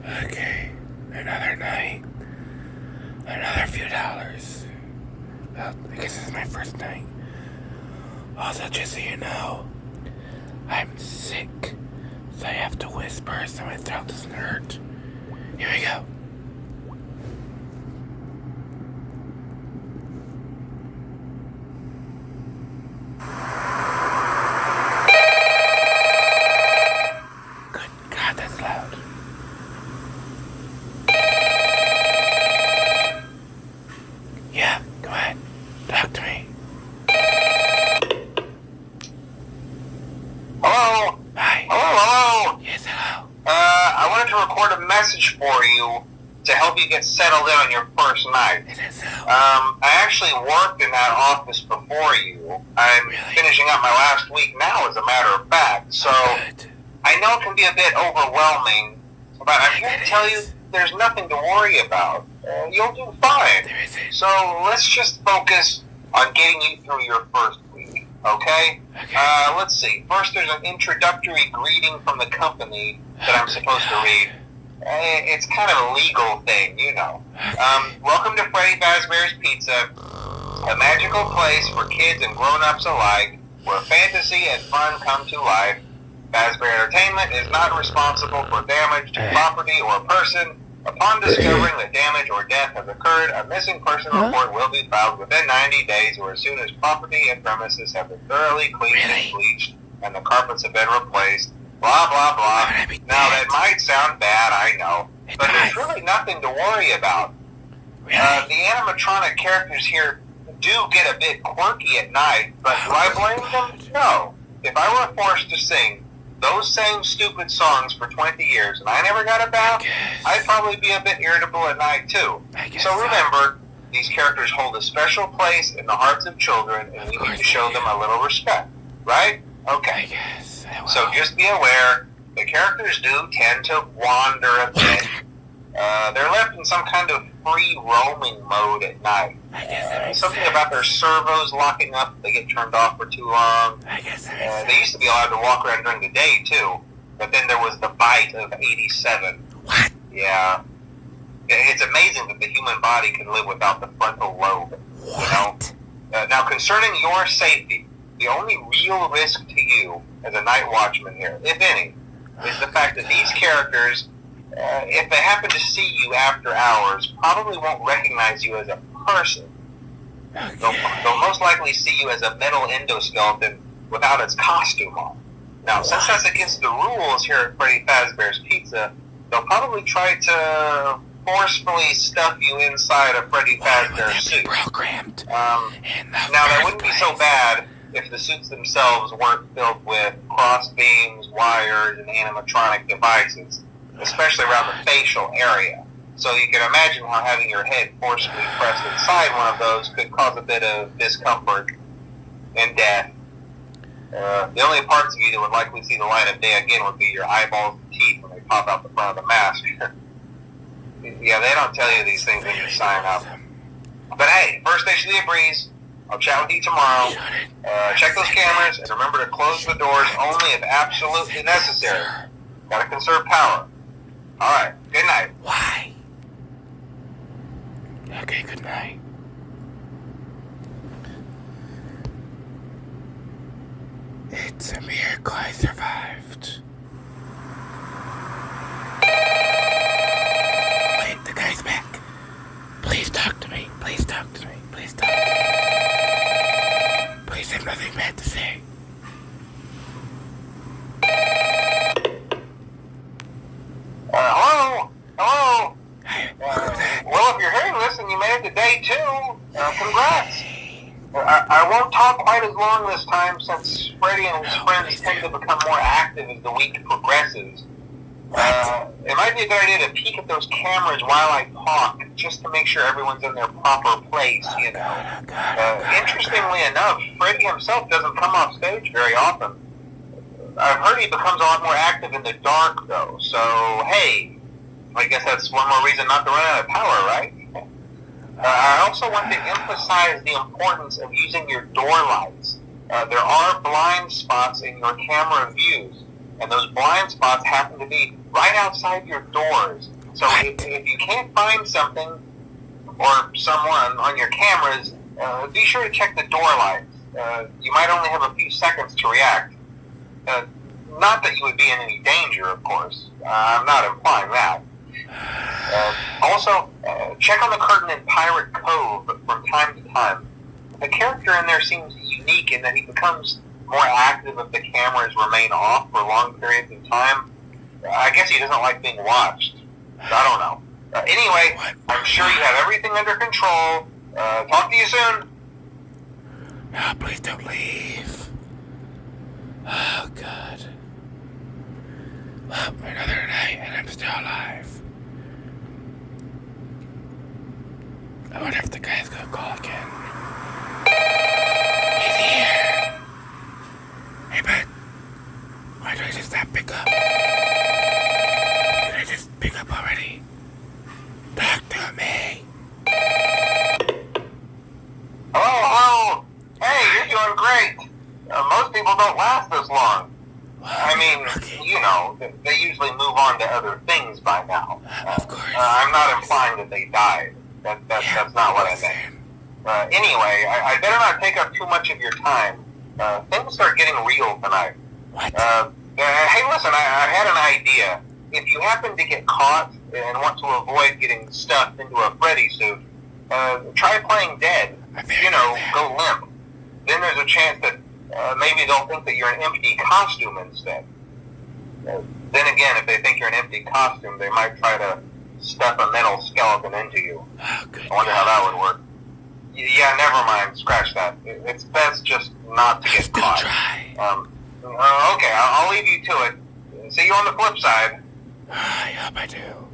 Okay, another night, another few dollars. Well, I guess this is my first night. Also, just so you know, I'm sick, so I have to whisper so my throat doesn't hurt. Here we go. Good God, that's loud. Yeah, go ahead. Talk to me. Hello? Hi. Hello? Yes, hello. I wanted to record a message for you to help you get settled in on your first night. Is it so? I actually worked in that office before you. I'm Really? finishing up my last week now, as a matter of fact. So Good. I know it can be a bit overwhelming, but I'm here to tell you there's nothing to worry about. You'll do fine. There isn't. So let's just focus on getting you through your first week, okay? Okay. Let's see. First, there's an introductory greeting from the company that I'm supposed to read. It's kind of a legal thing, you know. Welcome to Freddy Fazbear's Pizza, a magical place for kids and grown-ups alike, where fantasy and fun come to life. Fazbear Entertainment is not responsible for damage to property or person. Upon discovering that damage or death has occurred, a missing person report will be filed within 90 days or as soon as property and premises have been thoroughly cleaned and bleached and the carpets have been replaced. Blah, blah, blah. Now, that might sound bad, I know, but there's really nothing to worry about. The animatronic characters here do get a bit quirky at night, but do I blame them? No. If I were forced to sing those same stupid songs for 20 years and I never got a bath, I'd probably be a bit irritable at night too. So remember, these characters hold a special place in the hearts of children and we need to show them a little respect, right? Okay. So just be aware, the characters do tend to wander a bit. They're left in some kind of free roaming mode at night. Something about their servos locking up if they get turned off for too long. They used to be allowed to walk around during the day too, but then there was the bite of 87. What? Yeah. It's amazing that the human body can live without the frontal lobe. What? You know? Now, concerning your safety, the only real risk to you as a night watchman here, if any, is the fact that these characters, if they happen to see you after hours, probably won't recognize you as a person. They'll most likely see you as a metal endoskeleton without its costume on. Now, since that's against the rules here at Freddy Fazbear's Pizza, they'll probably try to forcefully stuff you inside a Freddy Fazbear suit. Programmed. Now, that wouldn't be so bad if the suits themselves weren't filled with cross beams, wires, and animatronic devices, especially around the facial area. So you can imagine how having your head forcibly pressed inside one of those could cause a bit of discomfort and death. The only parts of you that would likely see the light of day again would be your eyeballs and teeth when they pop out the front of the mask. Yeah, they don't tell you these things when you sign up. But hey, first station of the breeze. I'll chat with you tomorrow. Check those cameras and remember to close the doors only if absolutely necessary. Gotta conserve power. Alright, good night. Why? Okay, good night. It's a miracle I survived. Wait, the guy's back. Please talk to me. Please talk to me. Please talk to me. Please have nothing bad to say. Hello? Hello? Hey, welcome back. Well, if you're hearing this and you made it to day 2, congrats. I won't talk quite as long this time since Freddy and his friends tend to become more active as the week progresses. It might be a good idea to peek at those cameras while I talk, just to make sure everyone's in their proper place, you know. Interestingly enough, Freddy himself doesn't come off stage very often. I've heard he becomes a lot more active in the dark, though, so, hey, I guess that's one more reason not to run out of power, right? I also want to emphasize the importance of using your door lights. There are blind spots in your camera views, and those blind spots happen to be right outside your doors. So if you can't find something or someone on your cameras, be sure to check the door lights. You might only have a few seconds to react. Not that you would be in any danger, of course. I'm not implying that. Also, check on the curtain in Pirate Cove from time to time. The character in there seems unique in that he becomes more active if the cameras remain off for long periods of time. I guess he doesn't like being watched. I don't know. Anyway, I'm sure you have everything under control. Talk to you soon. No, please don't leave. Oh, God. Well, another night and I'm still alive. I wonder if the guy's gonna call again. He's here. Hey, bud. Why do I just not pick up? Can I just pick up already? Talk to me. Oh, hey, you're doing great. Most people don't last this long. I mean, you know, they usually move on to other things by now. Of course. I'm not implying that they died. That's not what I meant. Anyway, I better not take up too much of your time. Things start getting real tonight. What? Hey, listen, I had an idea. If you happen to get caught and want to avoid getting stuffed into a Freddy suit, try playing dead. You know, go limp. Then there's a chance that maybe they'll think that you're an empty costume instead. Then again, if they think you're an empty costume, they might try to stuff a metal skeleton into you. Oh, good. I wonder how that would work. Yeah, never mind. Scratch that. It's best just not to get caught. Try. Okay, I'll leave you to it. See you on the flip side. I hope I do.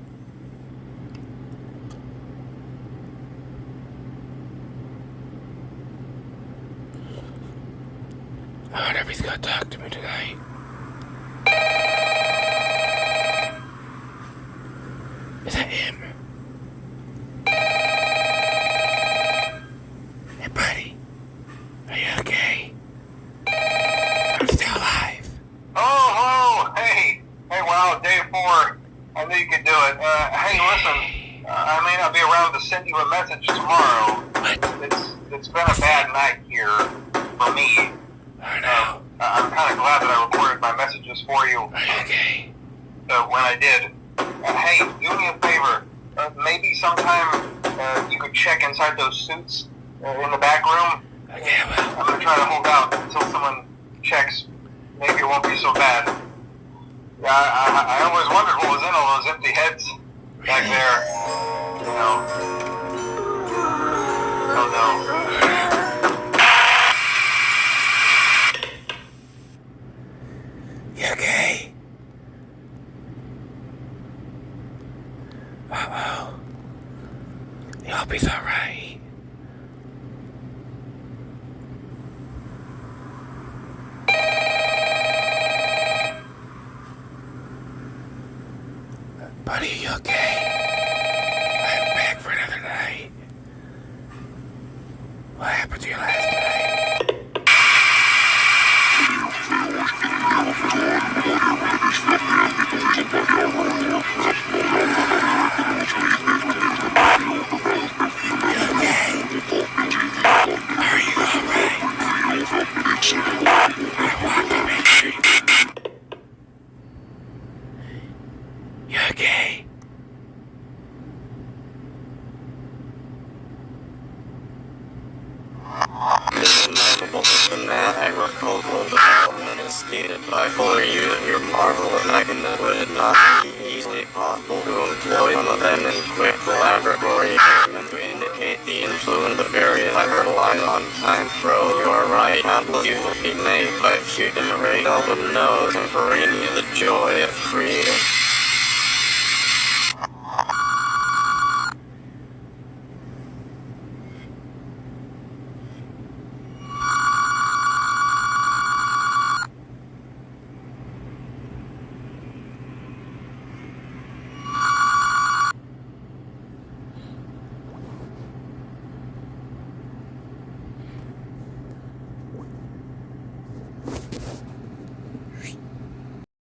I wonder if he's gonna talk to me tonight. Is that him? Hey, buddy. Are you okay? I'm still alive. Oh, hey, wow, day 4. I knew you could do it. Hey, listen, I may not be around to send you a message tomorrow. What? It's been a bad night here for me. Oh, no. I'm kind of glad that I recorded my messages for you. Are you okay? When I did. Hey, do me a favor. Maybe sometime you could check inside those suits in the back room. Okay, well. I'm going to try to hold out until someone checks. Maybe it won't be so bad. Yeah, I always wondered what was in all those empty heads back there. You know. Oh, no. You okay? Uh-oh. I hope he's alright. Buddy, you okay? I'm back for another night. What happened to you last night? Are you alright? I want to make sure you okay? Agricultural development is stated by fuller use of your marvel and I can would it not be easily possible to employ some of them in quick laboratory experiments to indicate the influence of various hyperline on time pro. You are right, countless use will be made, but if you generate all the nodes and bring you the joy of freedom.